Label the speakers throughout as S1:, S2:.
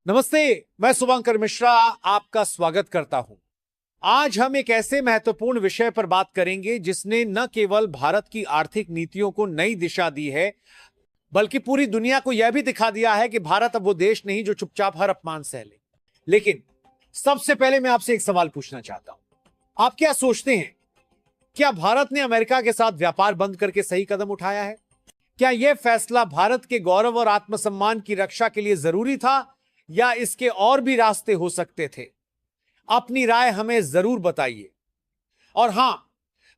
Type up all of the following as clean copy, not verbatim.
S1: नमस्ते। मैं शुभंकर मिश्रा आपका स्वागत करता हूं। आज हम एक ऐसे महत्वपूर्ण विषय पर बात करेंगे जिसने न केवल भारत की आर्थिक नीतियों को नई दिशा दी है, बल्कि पूरी दुनिया को यह भी दिखा दिया है कि भारत अब वो देश नहीं जो चुपचाप हर अपमान सह ले। लेकिन सबसे पहले मैं आपसे एक सवाल पूछना चाहता हूं। आप क्या सोचते हैं, क्या भारत ने अमेरिका के साथ व्यापार बंद करके सही कदम उठाया है? क्या यह फैसला भारत के गौरव और आत्मसम्मान की रक्षा के लिए जरूरी था, या इसके और भी रास्ते हो सकते थे? अपनी राय हमें जरूर बताइए। और हां,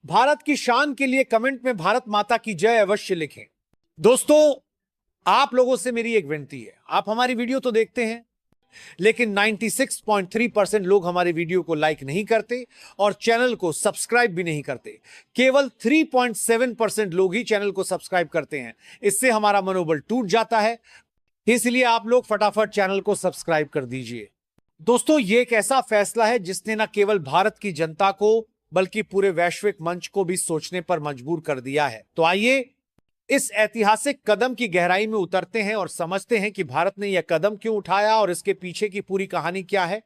S1: भारत की शान के लिए कमेंट में भारत माता की जय अवश्य लिखें। दोस्तों, आप लोगों से मेरी एक विनती है, आप हमारी वीडियो तो देखते हैं, लेकिन 96.3% लोग हमारे वीडियो को लाइक नहीं करते और चैनल को सब्सक्राइब भी नहीं करते। केवल 3.7% लोग ही चैनल को सब्सक्राइब करते हैं। इससे हमारा मनोबल टूट जाता है, इसलिए आप लोग फटाफट चैनल को सब्सक्राइब कर दीजिए। दोस्तों, यह एक ऐसा फैसला है जिसने न केवल भारत की जनता को बल्कि पूरे वैश्विक मंच को भी सोचने पर मजबूर कर दिया है। तो आइए इस ऐतिहासिक कदम की गहराई में उतरते हैं और समझते हैं कि भारत ने यह कदम क्यों उठाया और इसके पीछे की पूरी कहानी क्या है।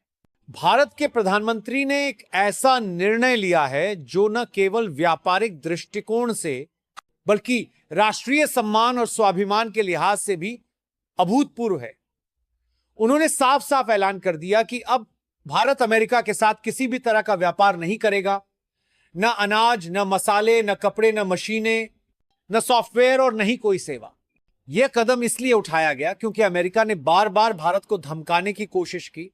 S1: भारत के प्रधानमंत्री ने एक ऐसा निर्णय लिया है जो न केवल व्यापारिक दृष्टिकोण से बल्कि राष्ट्रीय सम्मान और स्वाभिमान के लिहाज से भी अभूतपूर्व है। उन्होंने साफ साफ ऐलान कर दिया कि अब भारत अमेरिका के साथ किसी भी तरह का व्यापार नहीं करेगा। न अनाज, न मसाले, न कपड़े, न मशीनें, न सॉफ्टवेयर और न ही कोई सेवा। यह कदम इसलिए उठाया गया क्योंकि अमेरिका ने बार बार भारत को धमकाने की कोशिश की।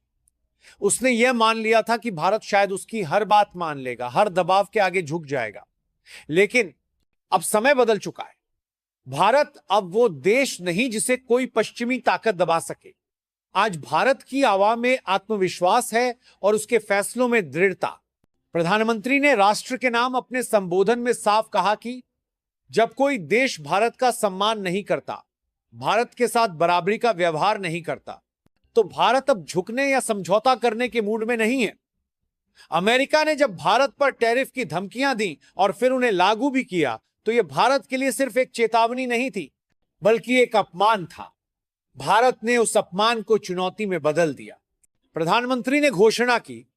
S1: उसने यह मान लिया था कि भारत शायद उसकी हर बात मान लेगा, हर दबाव के आगे झुक जाएगा। लेकिन अब समय बदल चुका है। भारत अब वो देश नहीं जिसे कोई पश्चिमी ताकत दबा सके। आज भारत की आवाम में आत्मविश्वास है और उसके फैसलों में दृढ़ता। प्रधानमंत्री ने राष्ट्र के नाम अपने संबोधन में साफ कहा कि जब कोई देश भारत का सम्मान नहीं करता, भारत के साथ बराबरी का व्यवहार नहीं करता, तो भारत अब झुकने या समझौता करने के मूड में नहीं है। अमेरिका ने जब भारत पर टैरिफ की धमकियां दी और फिर उन्हें लागू भी किया, तो यह भारत के लिए सिर्फ एक चेतावनी नहीं थी, बल्कि एक अपमान था। भारत ने उस अपमान को चुनौती में बदल दिया। प्रधानमंत्री ने घोषणा की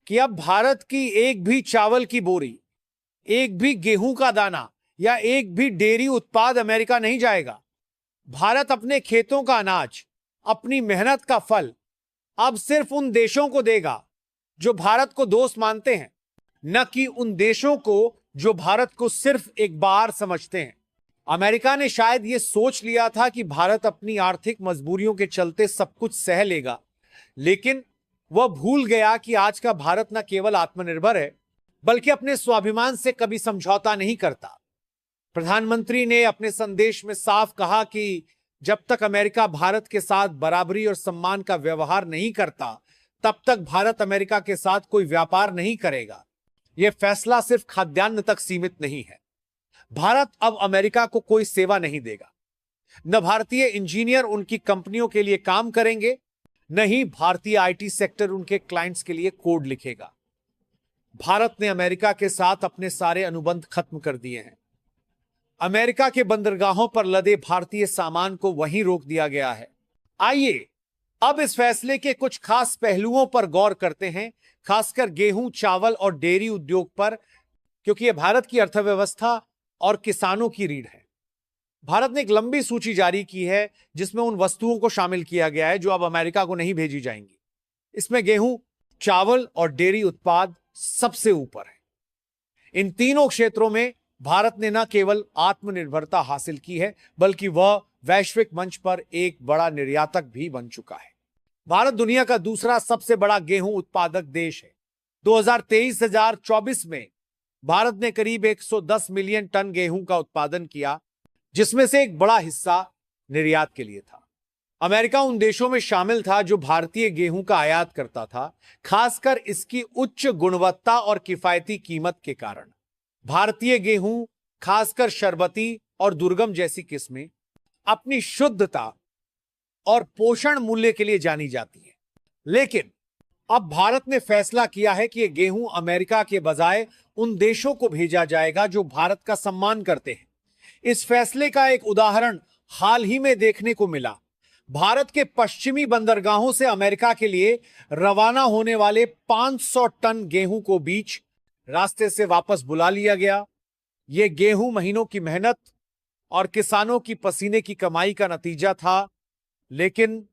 S1: कि अब भारत की एक भी चावल की बोरी, एक भी गेहूं का दाना या एक भी डेयरी उत्पाद अमेरिका नहीं जाएगा। भारत अपने खेतों का अनाज, अपनी मेहनत का फल अब सिर्फ उन देशों को देगा जो भारत को दोस्त मानते हैं, न कि उन देशों को जो भारत को सिर्फ एक बार समझते हैं। अमेरिका ने शायद यह सोच लिया था कि भारत अपनी आर्थिक मजबूरियों के चलते सब कुछ सह लेगा, लेकिन वह भूल गया कि आज का भारत न केवल आत्मनिर्भर है, बल्कि अपने स्वाभिमान से कभी समझौता नहीं करता। प्रधानमंत्री ने अपने संदेश में साफ कहा कि जब तक अमेरिका भारत के साथ बराबरी और सम्मान का व्यवहार नहीं करता, तब तक भारत अमेरिका के साथ कोई व्यापार नहीं करेगा। यह फैसला सिर्फ खाद्यान्न तक सीमित नहीं है। भारत अब अमेरिका को कोई सेवा नहीं देगा। न भारतीय इंजीनियर उनकी कंपनियों के लिए काम करेंगे, न ही भारतीय आईटी सेक्टर उनके क्लाइंट्स के लिए कोड लिखेगा। भारत ने अमेरिका के साथ अपने सारे अनुबंध खत्म कर दिए हैं। अमेरिका के बंदरगाहों पर लदे भारतीय सामान को वहीं रोक दिया गया है। आइए अब इस फैसले के कुछ खास पहलुओं पर गौर करते हैं, खासकर गेहूं, चावल और डेयरी उद्योग पर, क्योंकि यह भारत की अर्थव्यवस्था और किसानों की रीढ़ है। भारत ने एक लंबी सूची जारी की है जिसमें उन वस्तुओं को शामिल किया गया है जो अब अमेरिका को नहीं भेजी जाएंगी। इसमें गेहूं, चावल और डेयरी उत्पाद सबसे ऊपर है। इन तीनों क्षेत्रों में भारत ने न केवल आत्मनिर्भरता हासिल की है, बल्कि वह वैश्विक मंच पर एक बड़ा निर्यातक भी बन चुका है। भारत दुनिया का दूसरा सबसे बड़ा गेहूं उत्पादक देश है। 2023-24 में भारत ने करीब 110 मिलियन टन गेहूं का उत्पादन किया, जिसमें से एक बड़ा हिस्सा निर्यात के लिए था। अमेरिका उन देशों में शामिल था जो भारतीय गेहूं का आयात करता था, खासकर इसकी उच्च गुणवत्ता और किफायती कीमत के कारण। भारतीय गेहूं, खासकर शरबती और दुर्गम जैसी किस्में, अपनी शुद्धता और पोषण मूल्य के लिए जानी जाती है। लेकिन अब भारत ने फैसला किया है कि यह गेहूं अमेरिका के बजाय उन देशों को भेजा जाएगा जो भारत का सम्मान करते हैं। इस फैसले का एक उदाहरण हाल ही में देखने को मिला। भारत के पश्चिमी बंदरगाहों से अमेरिका के लिए रवाना होने वाले 500 टन गेहूं को बीच रास्ते से वापस बुला लिया गया। यह गेहूं महीनों की मेहनत और किसानों की पसीने की कमाई का नतीजा था। लेकिन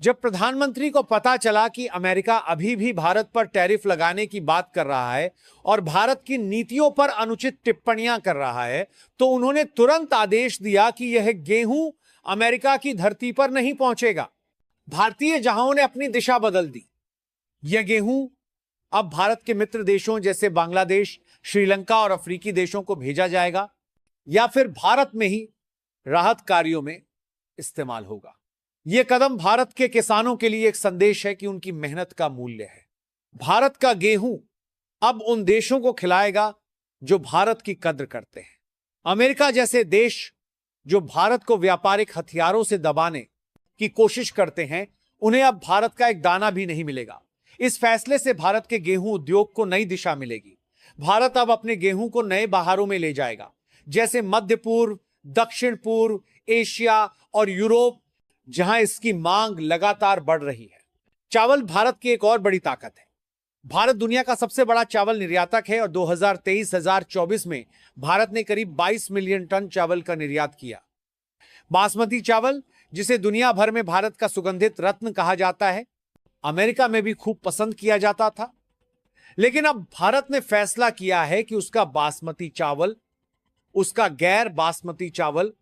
S1: जब प्रधानमंत्री को पता चला कि अमेरिका अभी भी भारत पर टैरिफ लगाने की बात कर रहा है और भारत की नीतियों पर अनुचित टिप्पणियां कर रहा है, तो उन्होंने तुरंत आदेश दिया कि यह गेहूं अमेरिका की धरती पर नहीं पहुंचेगा। भारतीय जहांों ने अपनी दिशा बदल दी। यह गेहूं अब भारत के मित्र देशों जैसे बांग्लादेश, श्रीलंका और अफ्रीकी देशों को भेजा जाएगा या फिर भारत में ही राहत कार्यों में इस्तेमाल होगा। यह कदम भारत के किसानों के लिए एक संदेश है कि उनकी मेहनत का मूल्य है। भारत का गेहूं अब उन देशों को खिलाएगा जो भारत की कद्र करते हैं। अमेरिका जैसे देश जो भारत को व्यापारिक हथियारों से दबाने की कोशिश करते हैं, उन्हें अब भारत का एक दाना भी नहीं मिलेगा। इस फैसले से भारत के गेहूं उद्योग को नई दिशा मिलेगी। भारत अब अपने गेहूं को नए बाजारों में ले जाएगा, जैसे मध्य पूर्व, दक्षिण पूर्व एशिया और यूरोप, जहां इसकी मांग लगातार बढ़ रही है। चावल भारत की एक और बड़ी ताकत है। भारत दुनिया का सबसे बड़ा चावल निर्यातक है और 2023-2024 में भारत ने करीब 22 मिलियन टन चावल का निर्यात किया। बासमती चावल, जिसे दुनिया भर में भारत का सुगंधित रत्न कहा जाता है, अमेरिका में भी खूब पसंद किया जाता था। लेकिन अब भारत ने फैसला किया है कि उसका बासमती चावल, उसका गैर बासमती चावल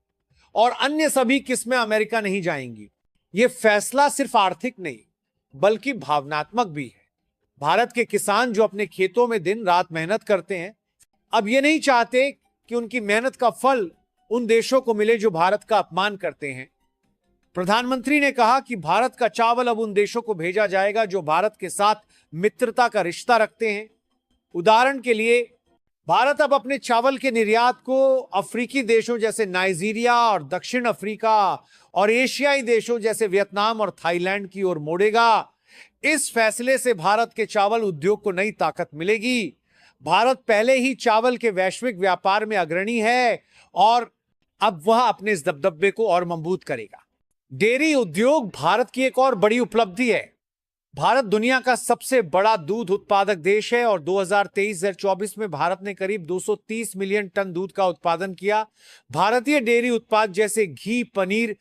S1: और अन्य सभी किस्में अमेरिका नहीं जाएंगी। यह फैसला सिर्फ आर्थिक नहीं बल्कि भावनात्मक भी है। भारत के किसान जो अपने खेतों में दिन रात मेहनत करते हैं, अब ये नहीं चाहते कि उनकी मेहनत का फल उन देशों को मिले जो भारत का अपमान करते हैं। प्रधानमंत्री ने कहा कि भारत का चावल अब उन देशों को भेजा जाएगा जो भारत के साथ मित्रता का रिश्ता रखते हैं। उदाहरण के लिए, भारत अब अपने चावल के निर्यात को अफ्रीकी देशों जैसे नाइजीरिया और दक्षिण अफ्रीका और एशियाई देशों जैसे वियतनाम और थाईलैंड की ओर मोड़ेगा। इस फैसले से भारत के चावल उद्योग को नई ताकत मिलेगी। भारत पहले ही चावल के वैश्विक व्यापार में अग्रणी है और अब वह अपने इस दबदबे को और मजबूत करेगा। डेयरी उद्योग भारत की एक और बड़ी उपलब्धि है। भारत दुनिया का सबसे बड़ा दूध उत्पादक देश है और 2023-24 में भारत ने करीब 230 मिलियन टन दूध का उत्पादन किया। भारतीय डेयरी उत्पाद जैसे घी, पनीर,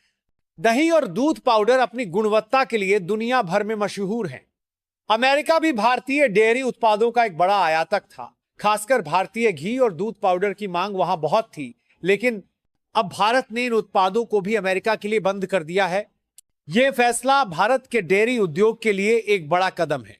S1: दही और दूध पाउडर अपनी गुणवत्ता के लिए दुनिया भर में मशहूर हैं। अमेरिका भी भारतीय डेयरी उत्पादों का एक बड़ा आयातक था। खासकर भारतीय घी और दूध पाउडर की मांग वहां बहुत थी, लेकिन अब भारत ने इन उत्पादों को भी अमेरिका के लिए बंद कर दिया है। यह फैसला भारत के डेयरी उद्योग के लिए एक बड़ा कदम है।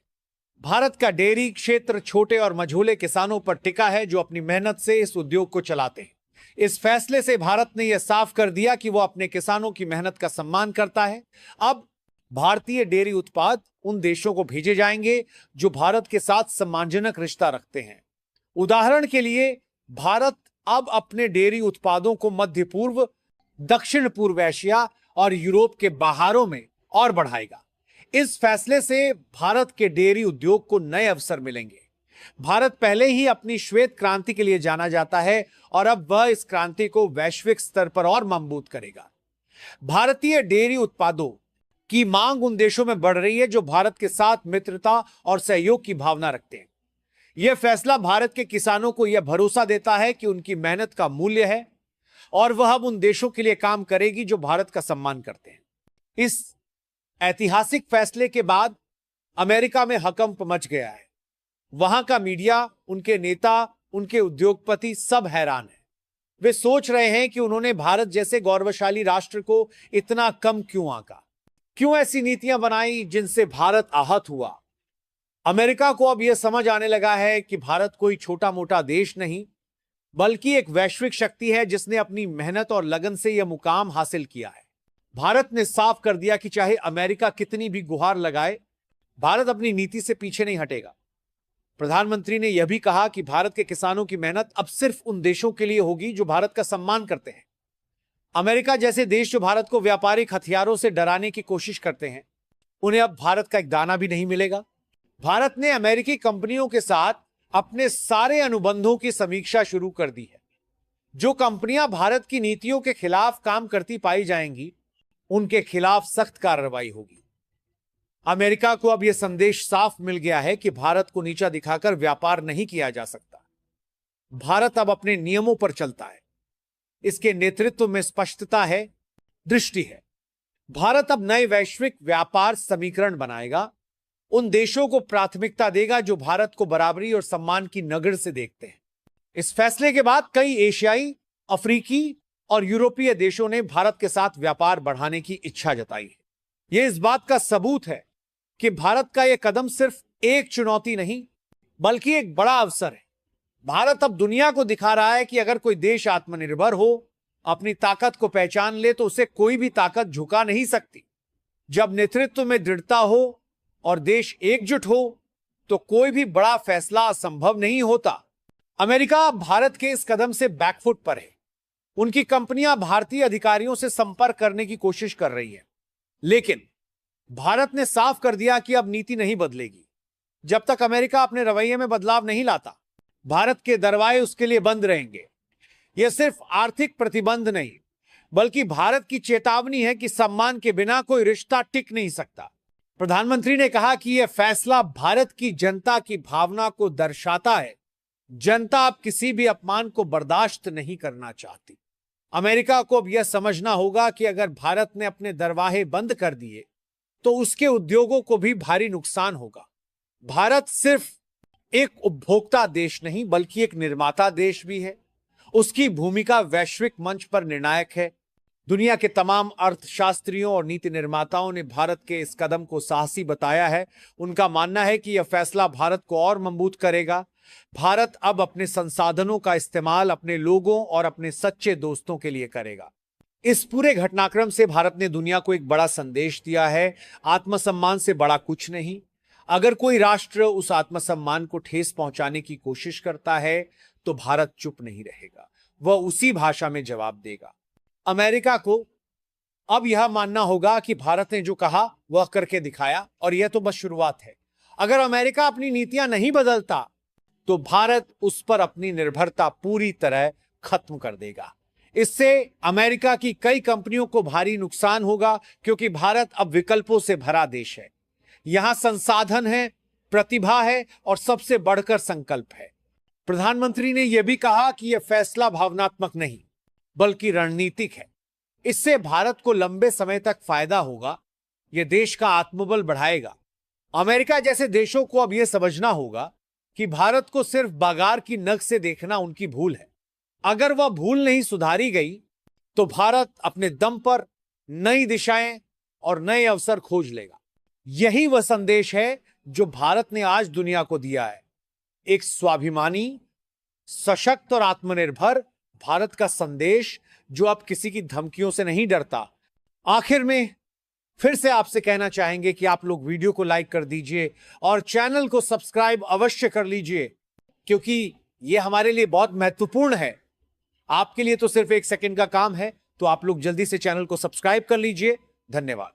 S1: भारत का डेयरी क्षेत्र छोटे और मझोले किसानों पर टिका है जो अपनी मेहनत से इस उद्योग को चलाते हैं। इस फैसले से भारत ने यह साफ कर दिया कि वह अपने किसानों की मेहनत का सम्मान करता है। अब भारतीय डेयरी उत्पाद उन देशों को भेजे जाएंगे जो भारत के साथ सम्मानजनक रिश्ता रखते हैं। उदाहरण के लिए, भारत अब अपने डेयरी उत्पादों को मध्य पूर्व, दक्षिण पूर्व एशिया और यूरोप के बाजारों में और बढ़ाएगा। इस फैसले से भारत के डेयरी उद्योग को नए अवसर मिलेंगे। भारत पहले ही अपनी श्वेत क्रांति के लिए जाना जाता है और अब वह इस क्रांति को वैश्विक स्तर पर और मजबूत करेगा। भारतीय डेयरी उत्पादों की मांग उन देशों में बढ़ रही है जो भारत के साथ मित्रता और सहयोग की भावना रखते हैं। यह फैसला भारत के किसानों को यह भरोसा देता है कि उनकी मेहनत का मूल्य है और वह अब उन देशों के लिए काम करेगी जो भारत का सम्मान करते हैं। इस ऐतिहासिक फैसले के बाद अमेरिका में हकंप मच गया है। वहां का मीडिया, उनके नेता, उनके उद्योगपति सब हैरान हैं। वे सोच रहे हैं कि उन्होंने भारत जैसे गौरवशाली राष्ट्र को इतना कम क्यों आंका, क्यों ऐसी नीतियां बनाई जिनसे भारत आहत हुआ। अमेरिका को अब यह समझ आने लगा है कि भारत कोई छोटा मोटा देश नहीं बल्कि एक वैश्विक शक्ति है जिसने अपनी मेहनत और लगन से यह मुकाम हासिल किया है। भारत ने साफ कर दिया कि चाहे अमेरिका कितनी भी गुहार लगाए, भारत अपनी नीति से पीछे नहीं हटेगा। प्रधानमंत्री ने यह भी कहा कि भारत के किसानों की मेहनत अब सिर्फ उन देशों के लिए होगी जो भारत का सम्मान करते हैं। अमेरिका जैसे देश जो भारत को व्यापारिक हथियारों से डराने की कोशिश करते हैं, उन्हें अब भारत का एक दाना भी नहीं मिलेगा। भारत ने अमेरिकी कंपनियों के साथ अपने सारे अनुबंधों की समीक्षा शुरू कर दी है। जो कंपनियां भारत की नीतियों के खिलाफ काम करती पाई जाएंगी, उनके खिलाफ सख्त कार्रवाई होगी। अमेरिका को अब यह संदेश साफ मिल गया है कि भारत को नीचा दिखाकर व्यापार नहीं किया जा सकता। भारत अब अपने नियमों पर चलता है। इसके नेतृत्व में स्पष्टता है, दृष्टि है। भारत अब नए वैश्विक व्यापार समीकरण बनाएगा, उन देशों को प्राथमिकता देगा जो भारत को बराबरी और सम्मान की नजर से देखते हैं। इस फैसले के बाद कई एशियाई, अफ्रीकी और यूरोपीय देशों ने भारत के साथ व्यापार बढ़ाने की इच्छा जताई है। यह इस बात का सबूत है कि भारत का यह कदम सिर्फ एक चुनौती नहीं, बल्कि एक बड़ा अवसर है। भारत अब दुनिया को दिखा रहा है कि अगर कोई देश आत्मनिर्भर हो, अपनी ताकत को पहचान ले, तो उसे कोई भी ताकत झुका नहीं सकती। जब नेतृत्व में दृढ़ता हो और देश एकजुट हो, तो कोई भी बड़ा फैसला असंभव नहीं होता। अमेरिका भारत के इस कदम से बैकफुट पर है। उनकी कंपनियां भारतीय अधिकारियों से संपर्क करने की कोशिश कर रही है, लेकिन भारत ने साफ कर दिया कि अब नीति नहीं बदलेगी जब तक अमेरिका अपने रवैये में बदलाव नहीं लाता। भारत के दरवाजे उसके लिए बंद रहेंगे। यह सिर्फ आर्थिक प्रतिबंध नहीं, बल्कि भारत की चेतावनी है कि सम्मान के बिना कोई रिश्ता टिक नहीं सकता। प्रधानमंत्री ने कहा कि यह फैसला भारत की जनता की भावना को दर्शाता है। जनता अब किसी भी अपमान को बर्दाश्त नहीं करना चाहती। अमेरिका को अब यह समझना होगा कि अगर भारत ने अपने दरवाजे बंद कर दिए तो उसके उद्योगों को भी भारी नुकसान होगा। भारत सिर्फ एक उपभोक्ता देश नहीं, बल्कि एक निर्माता देश भी है। उसकी भूमिका वैश्विक मंच पर निर्णायक है। दुनिया के तमाम अर्थशास्त्रियों और नीति निर्माताओं ने भारत के इस कदम को साहसी बताया है। उनका मानना है कि यह फैसला भारत को और मजबूत करेगा। भारत अब अपने संसाधनों का इस्तेमाल अपने लोगों और अपने सच्चे दोस्तों के लिए करेगा। इस पूरे घटनाक्रम से भारत ने दुनिया को एक बड़ा संदेश दिया है, आत्मसम्मान से बड़ा कुछ नहीं। अगर कोई राष्ट्र उस आत्मसम्मान को ठेस पहुंचाने की कोशिश करता है तो भारत चुप नहीं रहेगा, वह उसी भाषा में जवाब देगा। अमेरिका को अब यह मानना होगा कि भारत ने जो कहा वह करके दिखाया, और यह तो बस शुरुआत है। अगर अमेरिका अपनी नीतियां नहीं बदलता तो भारत उस पर अपनी निर्भरता पूरी तरह खत्म कर देगा। इससे अमेरिका की कई कंपनियों को भारी नुकसान होगा, क्योंकि भारत अब विकल्पों से भरा देश है। यहां संसाधन है, प्रतिभा है और सबसे बढ़कर संकल्प है। प्रधानमंत्री ने यह भी कहा कि यह फैसला भावनात्मक नहीं, बल्कि रणनीतिक है। इससे भारत को लंबे समय तक फायदा होगा। यह देश का आत्मबल बढ़ाएगा। अमेरिका जैसे देशों को अब यह समझना होगा कि भारत को सिर्फ बाजार की नज़र से देखना उनकी भूल है। अगर वह भूल नहीं सुधारी गई तो भारत अपने दम पर नई दिशाएं और नए अवसर खोज लेगा। यही वह संदेश है जो भारत ने आज दुनिया को दिया है, एक स्वाभिमानी, सशक्त और आत्मनिर्भर भारत का संदेश जो अब किसी की धमकियों से नहीं डरता। आखिर में फिर से आपसे कहना चाहेंगे कि आप लोग वीडियो को लाइक कर दीजिए और चैनल को सब्सक्राइब अवश्य कर लीजिए, क्योंकि यह हमारे लिए बहुत महत्वपूर्ण है। आपके लिए तो सिर्फ 1 सेकंड का काम है, तो आप लोग जल्दी से चैनल को सब्सक्राइब कर लीजिए। धन्यवाद।